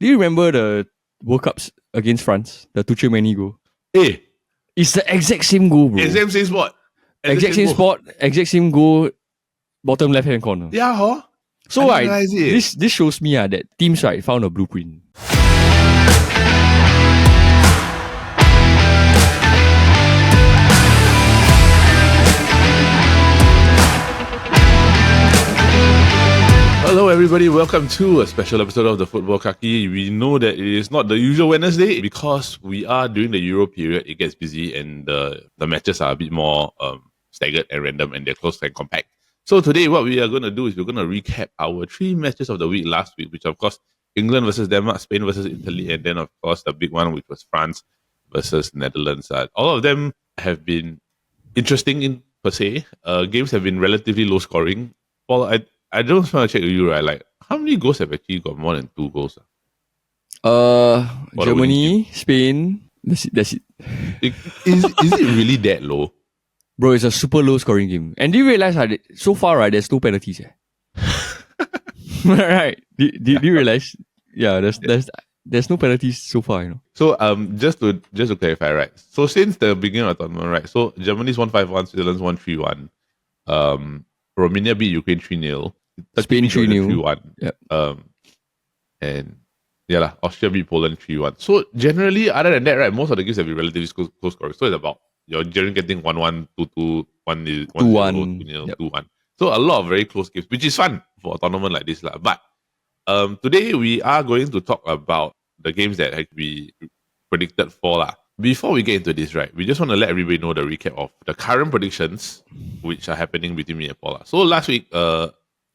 Do you remember the World Cups against France? The Tuchemani goal? Hey, It's the exact same goal, bro. exact same spot. Exact same spot, exact same goal, bottom left-hand corner. Yeah, huh? So I didn't realize it. this shows me that teams found a blueprint. Hello everybody, welcome to a special episode of the Futbol Kaki. We know that it is not the usual Wednesday because we are during the Euro period. It gets busy and the matches are a bit more staggered and random and they're close and compact. So today what we are going to do is we're going to recap our 3 matches of the week last week, which of course England versus Denmark, Spain versus Italy, and then of course the big one which was France versus Netherlands. All of them have been interesting in per se. Games have been relatively low scoring. Paul, I just want to check with you, right? Like, how many goals have actually got more than 2 goals? Germany, Spain. That's it. Is it really that low? Bro, it's a super low scoring game. And do you realize so far, right, there's no penalties? Right? Did you realize? Yeah, there's no penalties so far, you know. So just to clarify, right? So since the beginning of the tournament, right? So Germany's won 5-1, Switzerland's won 3-1. Romania beat Ukraine 3-0. Spain 3-0. 3-1. Yep. And Austria beat Poland 3-1. So generally, other than that, right, most of the games have been relatively close scoring. So it's about you're generally getting 1-1, 2-2, 1-0, 2-0, 2-1. So a lot of very close games, which is fun for a tournament like this. But today we are going to talk about the games that we predicted for. Before we get into this, right, we just want to let everybody know the recap of the current predictions which are happening between me and Paula. So last week,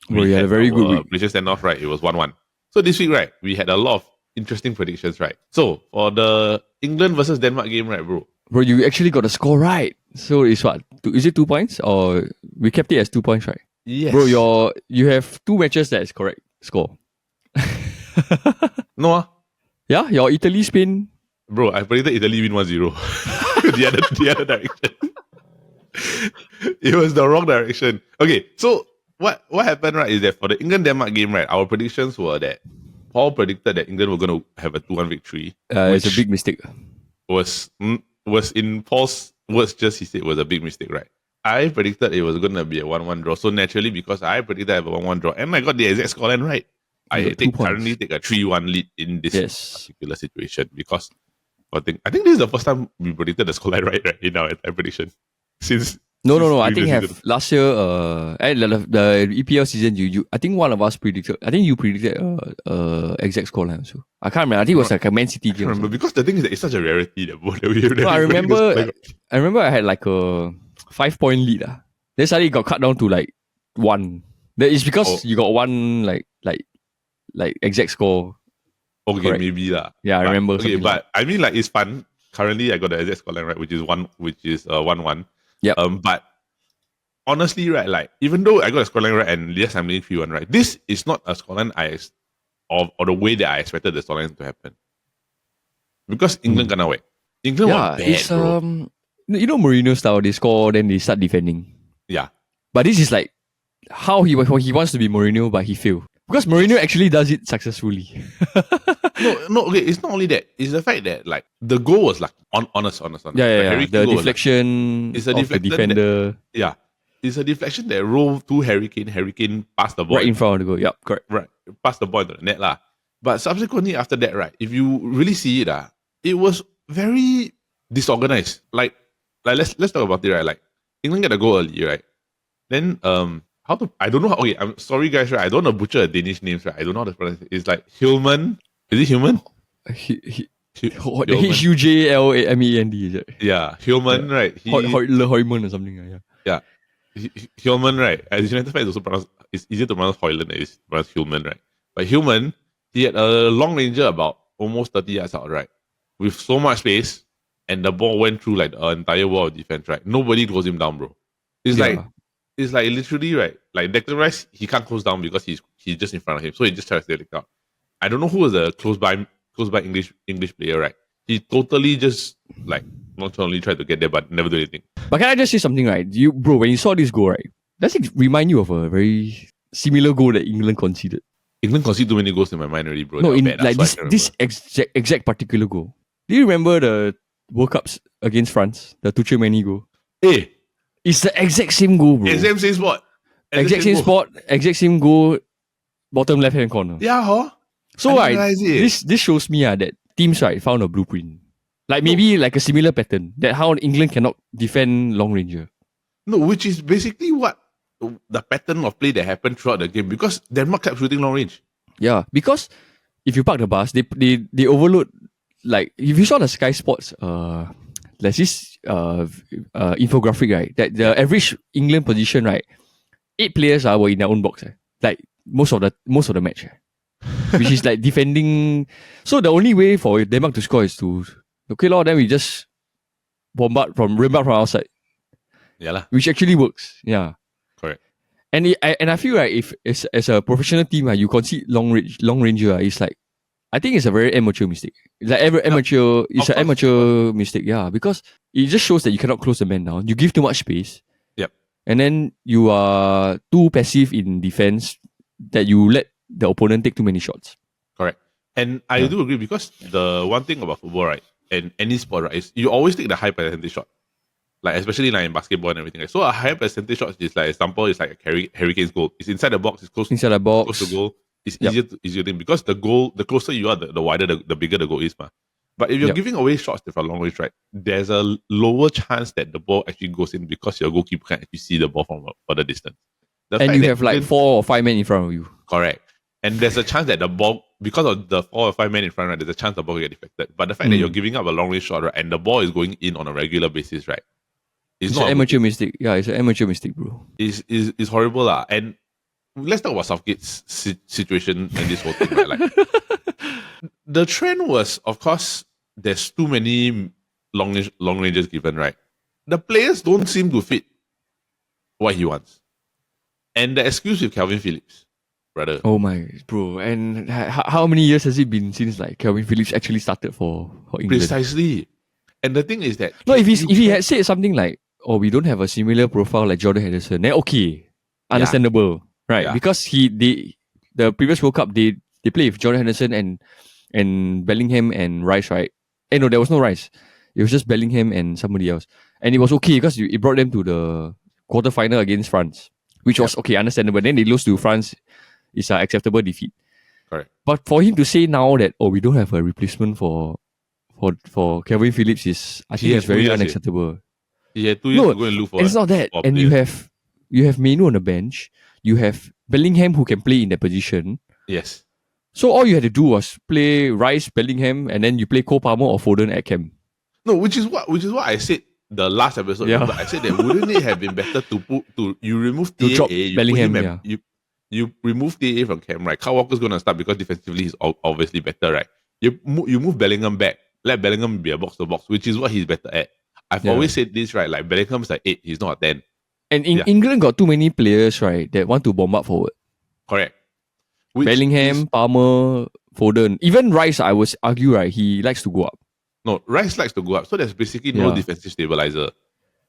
we had a very good week. Prediction standoff, right? It was 1-1. So this week, right, we had a lot of interesting predictions, right? So for the England versus Denmark game, right, bro? Bro, you actually got the score right. So it's what? Is it 2 points? Or we kept it as 2 points, right? Yes. Bro, you have 2 matches that is correct score. No. Yeah, your Italy, Spain. Bro, I predicted Italy win 1-0. the other direction. It was the wrong direction. Okay, so what happened, right, is that for the England-Denmark game, right, our predictions were that Paul predicted that England were going to have a 2-1 victory. It's a big mistake. Was in Paul's words, just he said it was a big mistake, right? I predicted it was going to be a 1-1 draw. So naturally, because I predicted I have a 1-1 draw, and I got the exact scoreline right, I currently take a 3-1 lead in this particular situation because I think this is the first time we predicted the scoreline right in our prediction. No. I think last year, the EPL season, you I think one of us predicted. I think you predicted exact scoreline also. I can't remember. I think it was like a Man City game. I remember because the thing is that it's such a rarity that we have. I remember I had like a 5-point lead. Then suddenly it got cut down to like 1. It's because you got one like exact score. Okay, correct. Maybe lah. Yeah, I remember. Okay, but I mean, like, it's fun. Currently, I got the exact scoreline right, which is 1-1. Yeah. But honestly, right, like, even though I got a scoreline right and yes, I'm leading 3-1, right, this is not a scoreline or the way that I expected the scoreline to happen. Because England gonna win. England were bad, it's bro. You know Mourinho style. They score, then they start defending. Yeah. But this is like how he wants to be Mourinho, but he failed. Because Mourinho actually does it successfully. No, okay, it's not only that. It's the fact that, like, the goal was like honest. Yeah. The deflection it's a of the defender. It's a deflection that rolled to Harry Kane. Harry Kane passed the ball. Right in front of the goal, yep, correct. Right, passed the ball into the net lah. But subsequently after that, right, if you really see it, it was very disorganized. Like let's talk about it, right? Like, England get a goal early, right? Then I don't know how. Okay, I'm sorry, guys. Right, I don't want to butcher Danish names. Right, I don't know how to pronounce it. It's like Hillman. Is it Hillman? Hujlmand, is it? Yeah, Hillman. Right. Heumann or something. Yeah. Hillman. Right. As United fans also pronounce. It's easier to pronounce Hoyland than it's pronounced Hillman. Right. But Hillman, he had a long ranger about almost 30 yards out. Right, with so much space, and the ball went through like the entire wall of defense. Right. Nobody closed him down, bro. It's like literally, right, like Declan Rice, he can't close down because he's just in front of him, so he just tries to take it out. I don't know who was the close by English player, right? He totally just like not only tried to get there but never do anything. But can I just say something, right? Bro, when you saw this goal, right, does it remind you of a very similar goal that England conceded? England concede too many goals in my mind already, bro. No, They in were bad, like so I can't this remember. exact particular goal. Do you remember the World Cups against France? The Tuchemani goal. Hey, It's the exact same goal, bro. exact same spot. Exact same spot, exact same goal, bottom left hand corner. Yeah, huh? So this shows me that teams found a blueprint. Like maybe like a similar pattern that how England cannot defend long ranger. No, which is basically what the pattern of play that happened throughout the game because Denmark kept shooting long range. Yeah, because if you park the bus, they overload. Like if you saw the Sky Sports, there's this infographic, right? That the average England position, right, 8 players were in their own box. Like most of the match. Which is like defending. So the only way for Denmark to score is to then we just bombard from outside. Yeah lah. Which actually works. Yeah. Correct. And I feel like if as a professional team, you concede long ranger, it's like I think it's a very amateur mistake. It's like it's an amateur mistake, yeah. Because it just shows that you cannot close the man down. You give too much space. Yep. And then you are too passive in defense that you let the opponent take too many shots. Correct. And I do agree because the one thing about football, right, and any sport, right, is you always take the high percentage shot. Like especially like in basketball and everything. Right? So a high percentage shot is like example is like a Harry Kane's goal. It's inside the box, it's close inside the box. Close to goal. It's easier thing because the goal, the closer you are, the wider the bigger the goal is, man. But if you're giving away shots from long range, right, there's a lower chance that the ball actually goes in because your goalkeeper can actually see the ball from a further distance. And you have like 4 or 5 men in front of you. Correct. And there's a chance that the ball, because of the 4 or 5 men in front, right, there's a chance the ball will get deflected. But the fact that you're giving up a long range shot, right, and the ball is going in on a regular basis, right, it's not an amateur mistake. Yeah, it's an amateur mistake, bro. It's horrible, lah. And let's talk about Southgate's situation and this whole thing, right? Like, the trend was, of course, there's too many long ranges given, right? The players don't seem to fit what he wants. And the excuse with Calvin Phillips, brother. Oh my, bro. And how many years has it been since like Calvin Phillips actually started for England? Precisely. And the thing is that... No, if he had said something like, oh, we don't have a similar profile like Jordan Henderson, then okay. Understandable. Right. Yeah. Because the previous World Cup, they played with Jordan Henderson and Bellingham and Rice, right? No, there was no Rice. It was just Bellingham and somebody else. And it was okay because it brought them to the quarterfinal against France, which was okay, understandable. Then they lose to France. It's an acceptable defeat. Correct. But for him to say now that, oh, we don't have a replacement for Calvin Phillips I think it's very unacceptable. He had 2 years to go and look for. It's not that. And you have Menu on the bench. You have Bellingham who can play in that position. Yes. So all you had to do was play Rice, Bellingham, and then you play Cole Palmer or Foden at camp. No, which is what I said the last episode. Yeah. But I said that wouldn't it have been better you remove TAA, drop Bellingham, you remove TAA from camp, right? Kyle Walker's gonna start because defensively he's obviously better, right? You move Bellingham back, let Bellingham be a box to box, which is what he's better at. I've always said this, right? Like Bellingham's like 8, he's not a 10. And England got too many players, right, that want to bomb up forward. Correct. Bellingham, Palmer, Foden. Even Rice, I would argue, right, he likes to go up. No, Rice likes to go up. So there's basically no defensive stabilizer,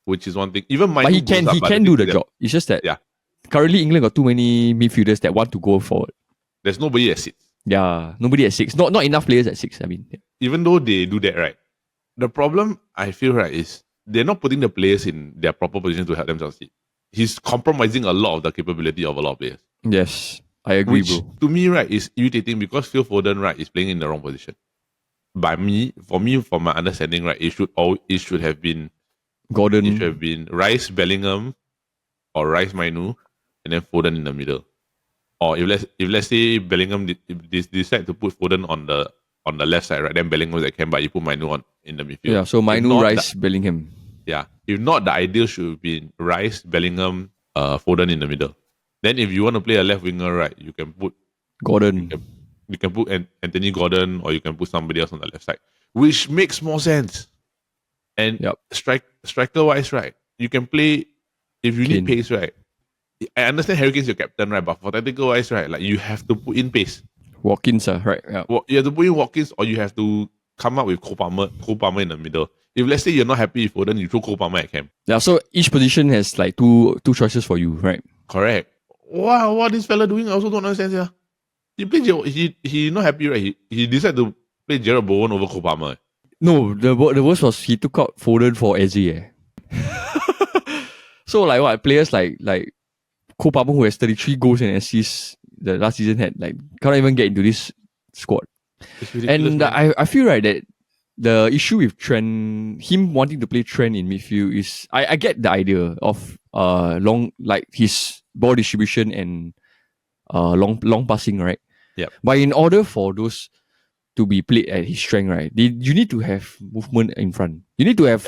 which is one thing. Even but he can do the job. It's just that currently England got too many midfielders that want to go forward. There's nobody at 6. Yeah, nobody at 6. Not enough players at 6, I mean. Yeah. Even though they do that, right, the problem, I feel, right, is they're not putting the players in their proper position to help them succeed. He's compromising a lot of the capability of a lot of players. Yes, I agree, which, bro. To me, right, is irritating because Phil Foden, right, is playing in the wrong position. For my understanding, right, it should have been Gordon. It should have been Rice, Bellingham, or Rice, Mainu, and then Foden in the middle. Or if let's say Bellingham decide to put Foden on the left side, right, then Bellingham that can, but you put Mainu on in the midfield. Yeah, so Mainu, Rice, Bellingham. Yeah, if not, the ideal should be Rice, Bellingham, Foden in the middle. Then if you want to play a left winger, right, you can put Gordon. You can put Anthony Gordon, or you can put somebody else on the left side, which makes more sense. And striker wise, right, you can play if you need pace, right. I understand Harry Kane's your captain, right, but for tactical wise, right, like you have to put in pace. Watkins, right? Yeah. You have to put in Watkins, or you have to come up with Cole Palmer in the middle. If let's say you're not happy with Foden, you throw Cole Palmer at camp. Yeah, so each position has like two choices for you, right? Correct. Wow, what this fella doing? I also don't understand, yeah. He played he not happy, right? He decided to play Gerald Bowen over Cole Palmer. No, the worst was he took out Foden for Eze. So like what players like Cole Palmer, who has 33 goals and assists the last season, had cannot even get into this squad. And I feel right that the issue with Trent, him wanting to play Trent in midfield is I get the idea of long his ball distribution and long passing, right? Yeah. But in order for those to be played at his strength, right, you need to have movement in front. You need to have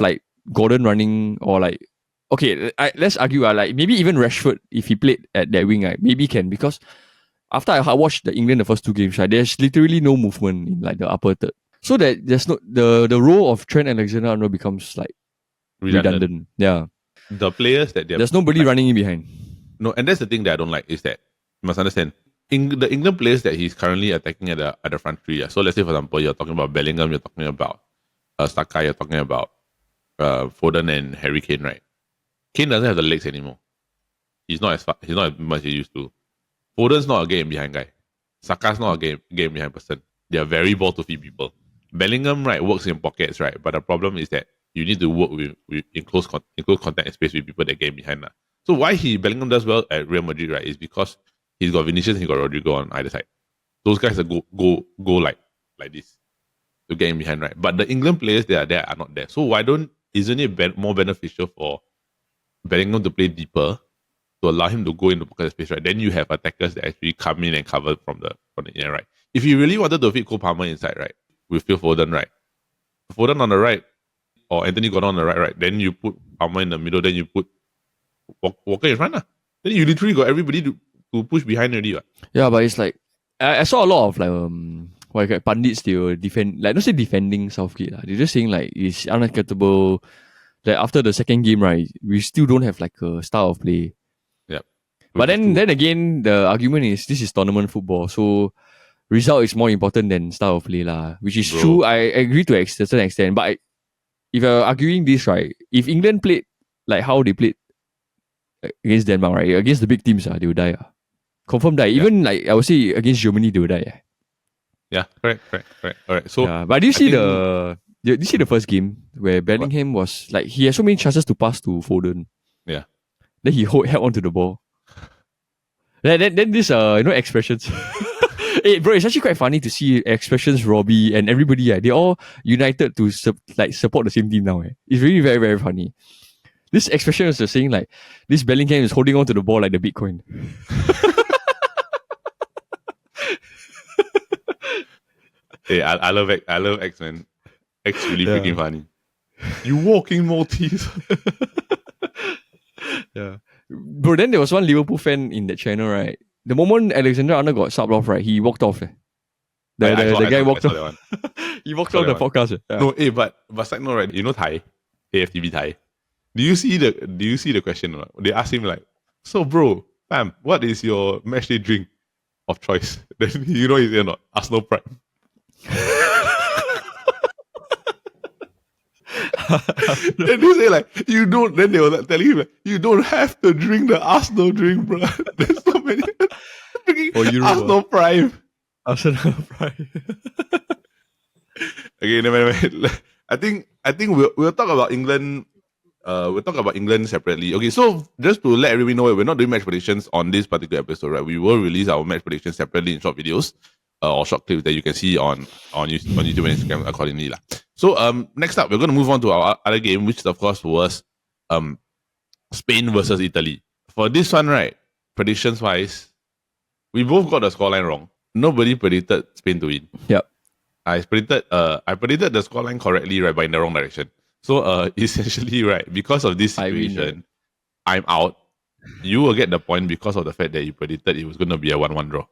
Gordon running or let's argue maybe even Rashford, if he played at that wing, right, maybe can, because after I watched the England the first two games, right, there's literally no movement in the upper third. So that there's no the role of Trent Alexander-Arnold becomes redundant. Yeah. The players that there's nobody running in behind. No, and that's the thing that I don't like is that you must understand the England players that he's currently attacking at the front three. Yeah. So let's say, for example, you're talking about Bellingham, you're talking about Saka, you're talking about Foden and Harry Kane, right? Kane doesn't have the legs anymore. He's not as much as he used to. Foden's not a game behind guy. Saka's not a game behind person. They are very ball to feed people. Bellingham, right, works in pockets, right? But the problem is that you need to work with in close contact and space with people that get behind that. So why Bellingham does well at Real Madrid, right, is because he's got Vinicius and he's got Rodrigo on either side. Those guys are go like this to get in behind, right? But the England players that are there are not there. So isn't it more beneficial for Bellingham to play deeper to allow him to go into pocket space, right? Then you have attackers that actually come in and cover from the inner right. If you really wanted to fit Cole Palmer inside, right, with Phil Foden, right, Foden on the right or Anthony Gordon on the right, then you put Palmer in the middle, then you put Walker in front, then you literally got everybody to push behind already. Right? Yeah, but it's I saw a lot of pundits, they were not say defending Southgate. They're just saying it's unacceptable that after the second game, right, we still don't have a style of play. Yeah. But then again, the argument is this is tournament football, so result is more important than style of play, which is true. I agree to a certain extent. But if you're arguing this, right, if England played how they played against Denmark, right, against the big teams, they will die. Confirm die. Yeah. Even I would say against Germany, they will die. Yeah, correct. All right. So, but do you see the first game where Bellingham was he had so many chances to pass to Foden? Yeah. Then he held onto the ball. Then this expressions. Hey, bro, it's actually quite funny to see expressions, Robbie and everybody. They all united to support the same team now. It's really very, very funny. This expression is saying this Bellingham is holding on to the ball like the Bitcoin. Hey, I love X, man. X really freaking funny. You walking Maltese. Yeah. Bro, then there was one Liverpool fan in that channel, right? The moment Alexander-Arnold got subbed off, right, he walked off. The guy walked off. He walked off the podcast. Yeah. No, but side note, right? You know Thai? AFTV Thai. Do you see the question? Right? They asked him so bro, fam, what is your matchday drink of choice? Then you know he's not Arsenal Prime. Then they say you don't. Then they were telling him you don't have to drink the Arsenal drink, bro. There's so many. Arsenal Prime. Arsenal Prime. Okay, never mind. I think we'll talk about England. We'll talk about England separately. Okay, so just to let everybody know, we're not doing match predictions on this particular episode, right? We will release our match predictions separately in short videos or short clips that you can see on YouTube and Instagram accordingly. So next up, we're going to move on to our other game, which of course was Spain versus Italy. For this one, right, predictions wise, we both got the scoreline wrong. Nobody predicted Spain to win. Yep. I predicted the scoreline correctly, right, but in the wrong direction. So essentially, right, because of this situation, I'm out. You will get the point because of the fact that you predicted it was going to be a 1-1 draw.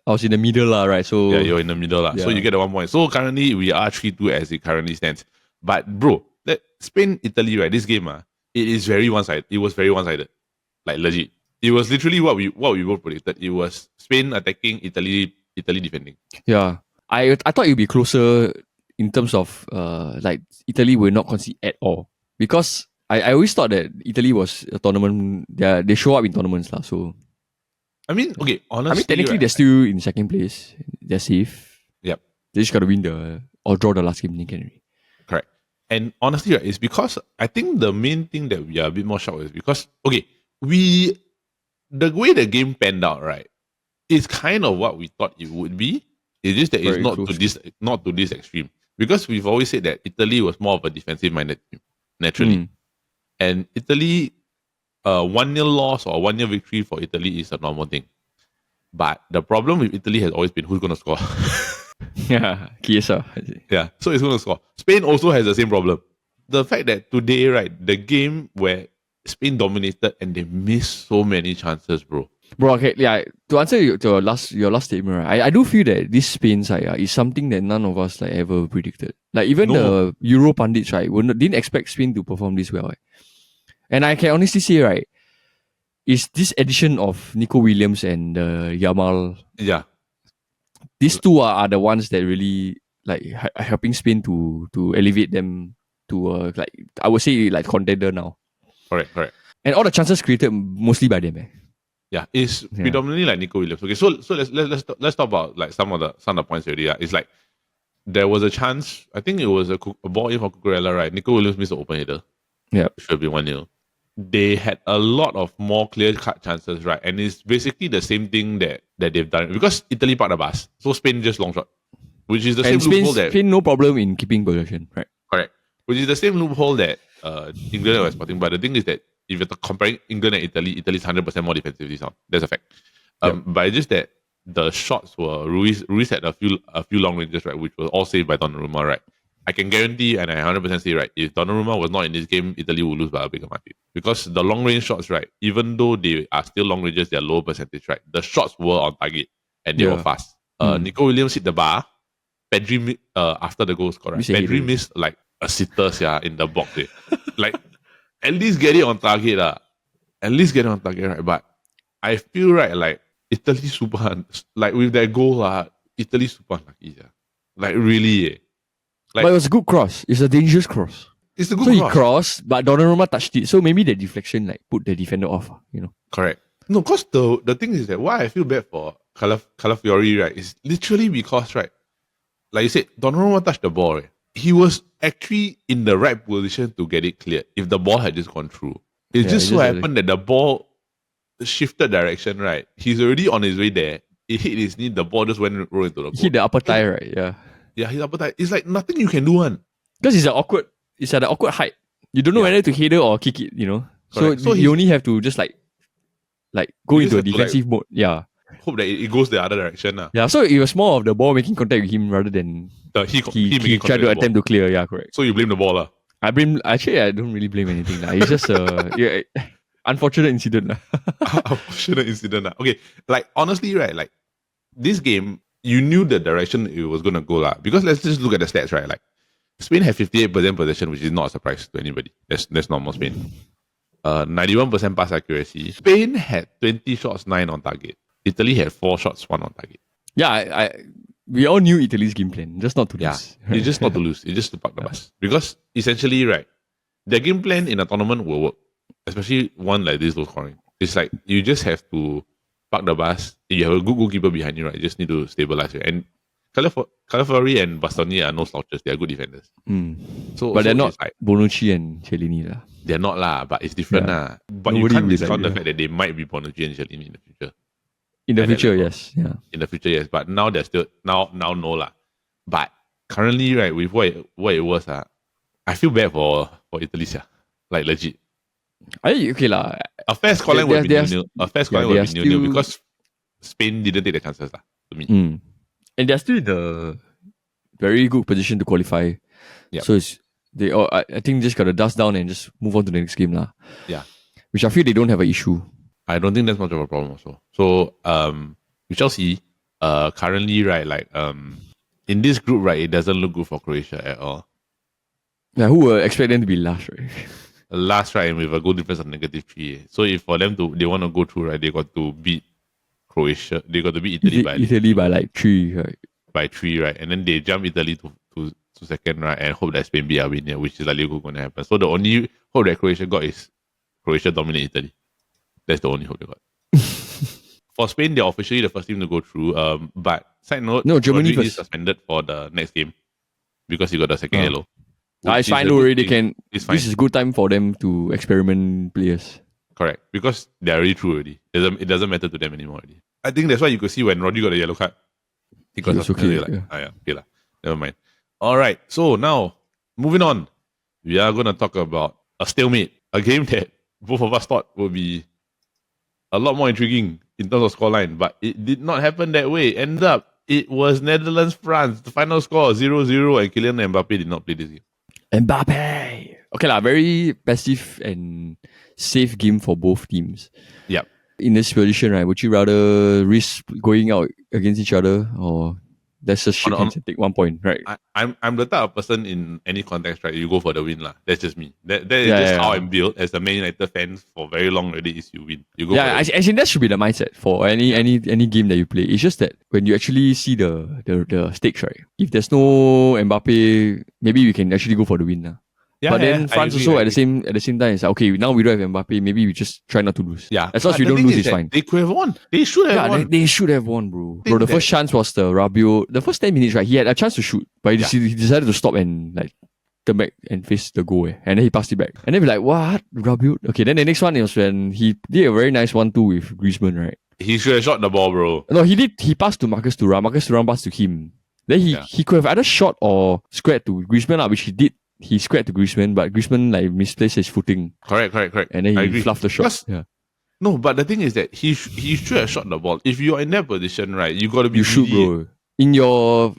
I was in the middle, right? So yeah, you're in the middle, Yeah. So you get the 1 point. So currently we are 3-2 as it currently stands. But bro, Spain Italy, right? This game, it is very one-sided. It was very one-sided, legit. It was literally what we both predicted. It was Spain attacking, Italy defending. Yeah, I thought it would be closer in terms of Italy will not concede at all, because I always thought that Italy was a tournament. They show up in tournaments, so I mean, okay, honestly, technically right, they're still in second place. They're safe. Yep. They just got to win or draw the last game. They can. Correct. And honestly, right, it's because I think the main thing that we are a bit more shocked is because, okay, the way the game panned out, right, is kind of what we thought it would be. It's just that it's Very not close. to this extreme. Because we've always said that Italy was more of a defensive-minded team, naturally. And Italy, 1-0 loss or 1-0 victory for Italy is a normal thing. But the problem with Italy has always been who's going to score. Yeah, Chiesa. Yeah, so it's going to score. Spain also has the same problem. The fact that today, right, the game where Spain dominated and they missed so many chances, bro. Bro, okay, yeah. To answer your last statement, right, I do feel that this Spain side is something that none of us ever predicted. Like even the Euro pundits, right, didn't expect Spain to perform this well. Right? And I can honestly say, right, is this addition of Nico Williams and Yamal. Yeah. These two are the ones that really like helping Spain to elevate them to like I would say like contender now. Correct. And all the chances created mostly by them. Yeah, it's predominantly like Nico Williams. Okay, so let's talk about like some of the points already. Yeah. It's like there was a chance. I think it was a ball in for Cucurella, right? Nico Williams missed the open header. Yeah, should be 1-0. They had a lot of more clear-cut chances, right? And it's basically the same thing that they've done because Italy parked the bus, so Spain just long shot, which is the same loophole that Spain no problem in keeping possession, right? Correct, which is the same loophole that England was spotting. But the thing is that if you're comparing England and Italy, Italy's 100% more defensively sound. That's a fact. But it's just that the shots were Ruiz had a few long ranges, right, which was all saved by Donnarumma, right? I can guarantee, and I 100% say, right, if Donnarumma was not in this game, Italy would lose by a bigger margin. Because the long range shots, right, even though they are still long ranges, they're low percentage, right? The shots were on target and they were fast. Nico Williams hit the bar. Pedri, after the goal score, right? Pedri missed like a sitter in the box. Like, at least get it on target. At least get it on target, right? But I feel, right, like, Italy super, like, with that goal, Italy super unlucky. Like, really, Like, but it was a good cross. It's a dangerous cross. It's a good cross. So he crossed, but Donnarumma touched it. So maybe the deflection like put the defender off. Correct. No, because the thing is that why I feel bad for Calafiori, right, is literally because, right, like you said, Donnarumma touched the ball, right? He was actually in the right position to get it cleared if the ball had just gone through. It just so happened that the ball shifted direction, right? He's already on his way there. It hit his knee, the ball just went roll into the goal. Hit the upper thigh, right? Yeah. Yeah, his upper thigh. It's like nothing you can do one. Because it's at an awkward height. You don't know whether to header or kick it, So you only have to just like go into a defensive mode. Yeah. Hope that it goes the other direction. Yeah, so it was more of the ball making contact with him rather than he tried to attempt to clear. Yeah, correct. So you blame the ball. I don't really blame anything. It's just unfortunate incident. Unfortunate incident. Okay, like honestly, right, like this game, you knew the direction it was going to go. Because let's just look at the stats, right? Like Spain had 58% possession, which is not a surprise to anybody. That's normal Spain. 91% pass accuracy. Spain had 20 shots, 9 on target. Italy had 4 shots, 1 on target. Yeah, we all knew Italy's game plan, just not to lose. Yeah, it's just not to lose. It's just to park the bus. Because essentially, right, their game plan in a tournament will work. Especially one like this low scoring. It's like you just have to park the bus. You have a good goalkeeper behind you, right? You just need to stabilize it. And Calafiori and Bastoni are no slouches. They are good defenders. But they're not like Bonucci and Chiellini. They're not, but it's different. But nobody you can't discount the fact that they might be Bonucci and Chiellini in the future. In the future, yes. Yeah. In the future, yes. But now they're still now no. But currently, right, with what it was, I feel bad for Italy, like legit. Okay lah. A fair scoreline would be nil. A fair scoreline would be nil because Spain didn't take the chances to me. And they're still in a very good position to qualify. Yep. So I think just gotta dust down and just move on to the next game lah. Yeah. Which I feel they don't have an issue. I don't think that's much of a problem also. So we shall see. Currently, right, like in this group, right, it doesn't look good for Croatia at all. Yeah, who will expect them to be last, right? Last, right, with a goal difference of -3. So if for them they want to go through, right, they got to beat Croatia. They got to beat Italy by like 3, right? By 3, right? And then they jump Italy to second, right? And hope that Spain beat Armenia, which is likely going to happen. So the only hope that Croatia got is Croatia dominate Italy. That's the only hope they got. for Spain, they're officially the first team to go through. But side note, No, Germany Rodri is first. suspended for the next game because he got the second yellow. It's fine already. This is good time for them to experiment players. Correct, because they're already through already. It doesn't matter to them anymore already. I think that's why you could see when Rodri got a yellow card, he got suspended. Okay, never mind. All right, so now moving on, we are gonna talk about a stalemate, a game that both of us thought would be a lot more intriguing in terms of scoreline, but it did not happen that way. Ended up, it was Netherlands-France. The final score 0-0, and Kylian Mbappe did not play this game. Mbappe. Okay, very passive and safe game for both teams. Yep. In this position, right, would you rather risk going out against each other, or let's just shake hands and take 1 point, right? I'm the type of person in any context, right? You go for the win, lah. That's just me. That is just how I'm built as a Man United fan for very long already. Is you win, you go. I think that should be the mindset for any game that you play. It's just that when you actually see the stakes, right? If there's no Mbappe, maybe we can actually go for the win, lah. But then France also at the same time, it's like, okay, now we don't have Mbappe, maybe we just try not to lose. Yeah. As long as we don't lose, it's fine. They could have won. They should have won. They should have won, bro. Bro, the first chance was the Rabiot. The first 10 minutes, right, he had a chance to shoot, but he decided to stop and like turn back and face the goal. And then he passed it back. And then we're like, what? Rabiot? Okay, then the next one was when he did a very nice 1-2 with Griezmann, right? He should have shot the ball, bro. No, he did. He passed to Marcus Thuram. Marcus Thuram passed to him. Then he could have either shot or squared to Griezmann, which he did. He squared to Griezmann, but Griezmann like misplaced his footing. Correct. And then he fluffed the shot. No, but the thing is that he should have shot the ball. If you're in that position, right, you got to be. You shoot, bro. In your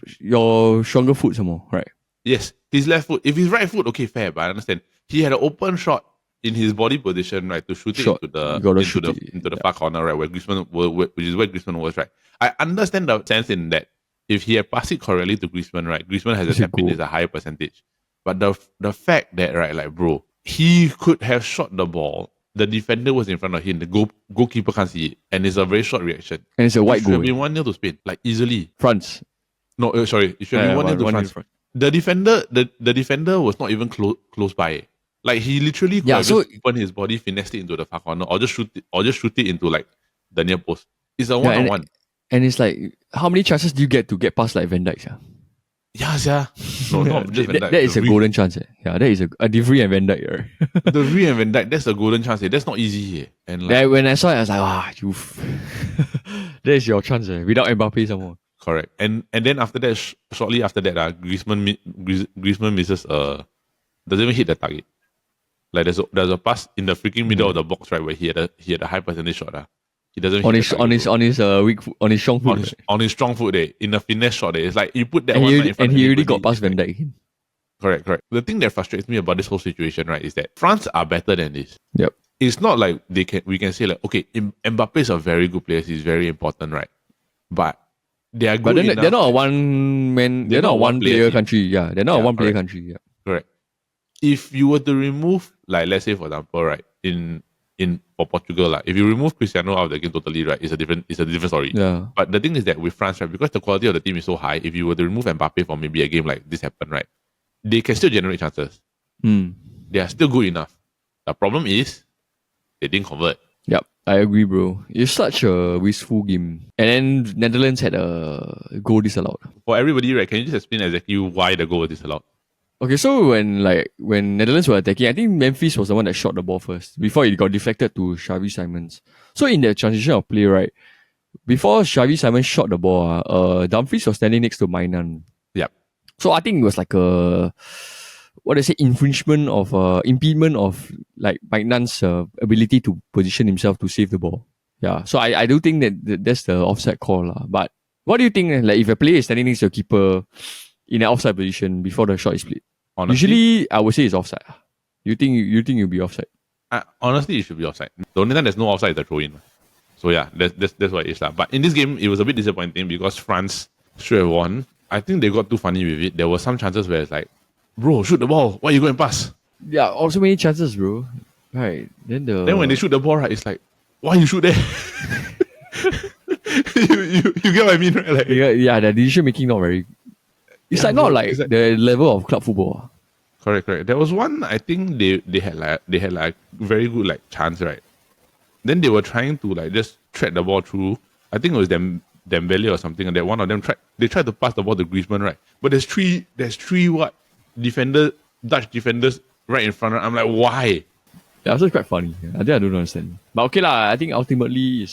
stronger foot, some more, right? Yes, his left foot. If his right foot, okay, fair, but I understand. He had an open shot in his body position, right, to shoot it into the far corner, right, where Griezmann, which is where Griezmann was, right. I understand the sense in that if he had passed it correctly to Griezmann, right, Griezmann has a tap in is a higher percentage. But the fact that, right, like, bro, he could have shot the ball. The defender was in front of him. The goalkeeper can't see it. And it's a very short reaction. And it's a white goal. It should have been 1-0 to Spain. Like, easily. France. No, sorry. It should have been 1-0 to France. The defender was not even close by. Like, he literally could have just opened his body, finessed it into the far corner, or just shoot it into, like, the near post. It's a one-on-one. And it's like, how many chances do you get to get past, like, Van Dijk, Yeah. No, not just Van Dijk. That is a golden chance. Yeah, that is a De Vrij and Van Dijk. Right? De Vrij and Van Dijk, that's a golden chance. That's not easy. And like, when I saw it, I was like, that is your chance. Without Mbappe some more. Correct. And then after that, shortly after that, Griezmann misses doesn't even hit the target. Like there's a pass in the freaking middle of the box, right, where he had a high percentage shot. He doesn't hit on his strong foot. On his strong foot, in a finesse shot, it's like you put that and one he, in front and he already got past Van Dijk. Correct. The thing that frustrates me about this whole situation, right, is that France are better than this. Yep. It's not like we can say like, okay, Mbappe is a very good player. He's very important, right? But they are good. But they're not a one man. They're not a one player country. Yeah, they're not a one player country. Yeah. Correct. If you were to remove, like, let's say for example, right, for Portugal, like, if you remove Cristiano out of the game totally, right, it's a different story. Yeah. But the thing is that with France, right, because the quality of the team is so high, if you were to remove Mbappe from maybe a game like this happen, right, they can still generate chances. They are still good enough. The problem is they didn't convert. Yep, I agree, bro. It's such a wasteful game. And then Netherlands had a goal disallowed. For everybody, right, can you just explain exactly why the goal was disallowed? Okay, so when Netherlands were attacking, I think Memphis was the one that shot the ball first before it got deflected to Xavi Simons. So in the transition of play, right, before Xavi Simons shot the ball, Dumfries was standing next to Mainan. Yep. So I think it was like a impediment of like Mainan's ability to position himself to save the ball. Yeah. So I do think that that's the offside call lah. But what do you think? Like if a player is standing next to a keeper in an offside position before the shot is played, honestly, usually I would say it's offside. You think you'll be offside? Honestly, it should be offside. The only time there's no offside is the throw in. So yeah, that's what it is lah. But in this game, it was a bit disappointing because France should have won. I think they got too funny with it. There were some chances where it's like, bro, shoot the ball. Why you go and pass? Yeah, also many chances, bro. Right. Then when they shoot the ball, right, it's like, why you shoot there? you get what I mean, right? Like, yeah, the decision making not very. It's like not like the level of club football. Correct. There was one, I think they had like very good like chance, right? Then they were trying to like just tread the ball through, I think it was Dembele or something, and that one of them tried to pass the ball to Griezmann, right? But there's three Dutch defenders right in front. I'm like, why? Yeah, so it's quite funny. I think I don't understand. But okay lah, I think ultimately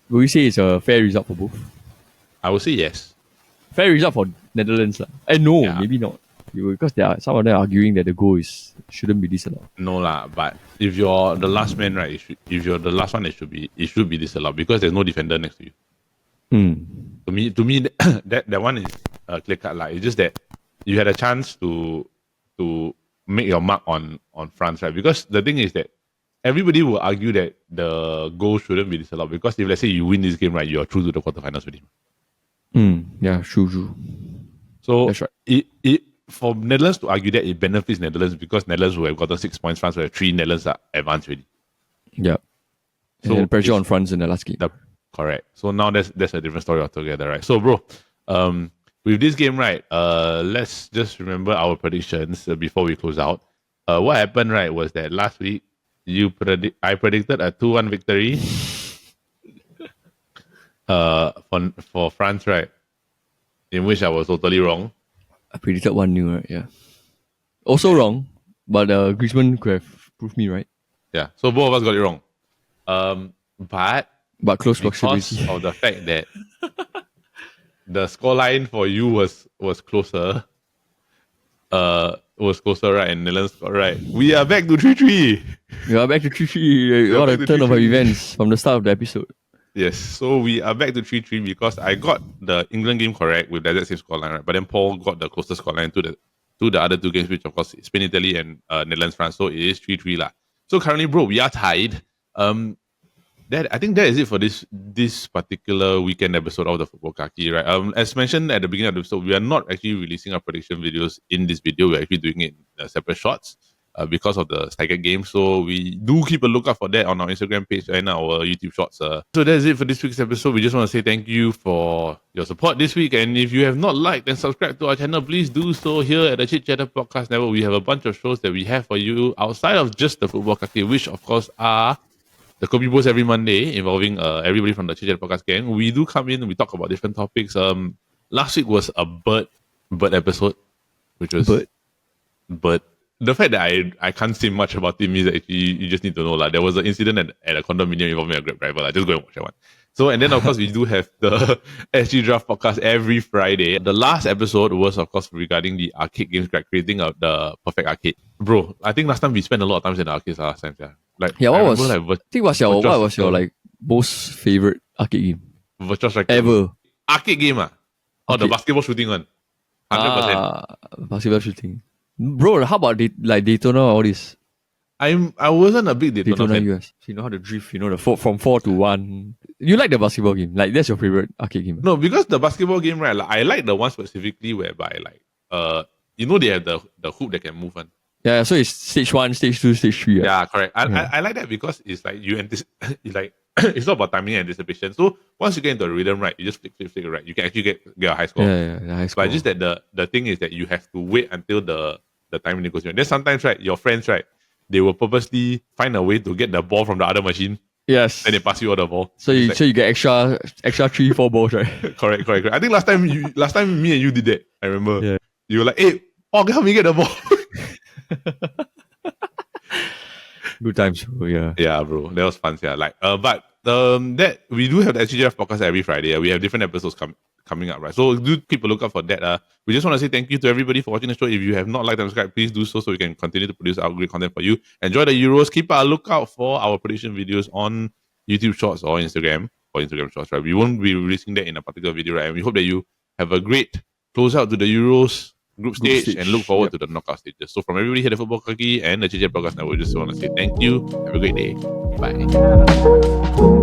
will we say it's a fair result for both? I would say yes. Fair result for Netherlands lah. No, Yeah. maybe not. Because some of them are arguing that the goal shouldn't be disallowed. No lah, but if you're the last man, right? If you're the last one, it should be disallowed because there's no defender next to you. To me, that one is clear cut lah. It's just that you had a chance to make your mark on France, right? Because the thing is that everybody will argue that the goal shouldn't be disallowed because if let's say you win this game, right, you are through to the quarterfinals with him. Yeah, true. So that's right. It for Netherlands to argue that it benefits Netherlands because Netherlands will have gotten 6 points, France will have 3, Netherlands are advanced already. Yeah. So and pressure on France in the last game. Correct. So now that's a different story altogether, right? So bro, with this game, right, let's just remember our predictions before we close out. What happened, right, was that last week I predicted a 2-1 victory for France, right? In which I was totally wrong. I predicted 1-0, right? Yeah. Also wrong, but Griezmann could have proved me right. Yeah. So both of us got it wrong. But close because proximity. of the fact that the scoreline for you was closer, right? And Netherlands scored right. We are back to 3-3. We are back to 3-3. What a turn of events from the start of the episode. Yes, so we are back to 3-3 because I got the England game correct with that same scoreline, right? But then Paul got the closest scoreline to the other two games, which of course is Spain, Italy, and Netherlands, France. So it is 3-3 lah. So currently, bro, we are tied. I think that is it for this particular weekend episode of the Futbol Kaki, right? As mentioned at the beginning of the episode, we are not actually releasing our prediction videos in this video. We're actually doing it in separate shots because of the staggered game. So we do keep a lookout for that on our Instagram page and our YouTube shorts. So that's it for this week's episode. We just want to say thank you for your support this week. And if you have not liked and subscribed to our channel, please do so. Here at the Chit Chatter Podcast Network, we have a bunch of shows that we have for you outside of just the Futbol Kaki, which of course are the Kobe Post every Monday involving everybody from the Chit Chatter Podcast gang. We do come in and we talk about different topics. Last week was a bird episode, which was bird. The fact that I can't say much about it means that actually you just need to know like there was an incident at a condominium involving a Grab driver. Like, just go and watch that one. So and then of course we do have the SG Draft podcast every Friday. The last episode was of course regarding the arcade games, like creating the perfect arcade. Bro, I think last time we spent a lot of time in the arcades last time. Yeah. Like what was your like most favorite arcade game? Virtual Striker. Ever. Arcade game or the basketball shooting one? 100%. Basketball shooting. Bro, how about Daytona all this? I wasn't a big Daytona fan. US. You know how to drift, from 4 to 1. You like the basketball game? Like that's your favorite arcade game? No, because the basketball game, right? Like, I like the one specifically whereby they have the hoop that can move on. Yeah, so it's stage 1, stage 2, stage 3. Yeah, correct. I like that because it's like you anticipate. It's not about timing and anticipation. So once you get into the rhythm, right, you just flick, right. You can actually get a high score. Yeah, high score. But just that the thing is that you have to wait until the timing goes. Then sometimes, right, your friends, right, they will purposely find a way to get the ball from the other machine. Yes. And they pass you all the ball. So you get extra 3-4 balls, right? Correct. I think last time me and you did that. I remember. Yeah. You were like, hey, help me get the ball. Good times, bro. Yeah. Yeah, bro. That was fun. Yeah. That we do have the SGF podcast every Friday. We have different episodes coming up, right? So do keep a lookout for that. We just want to say thank you to everybody for watching the show. If you have not liked and subscribed, please do so we can continue to produce our great content for you. Enjoy the Euros. Keep a lookout for our prediction videos on YouTube Shorts or Instagram Shorts, right? We won't be releasing that in a particular video, right? And we hope that you have a great close out to the Euros group stage and look forward to the knockout stages. So from everybody here at the Futbol Kaki and the Chit Chat Podcast Network, we just want to say thank you. Have a great day. Bye.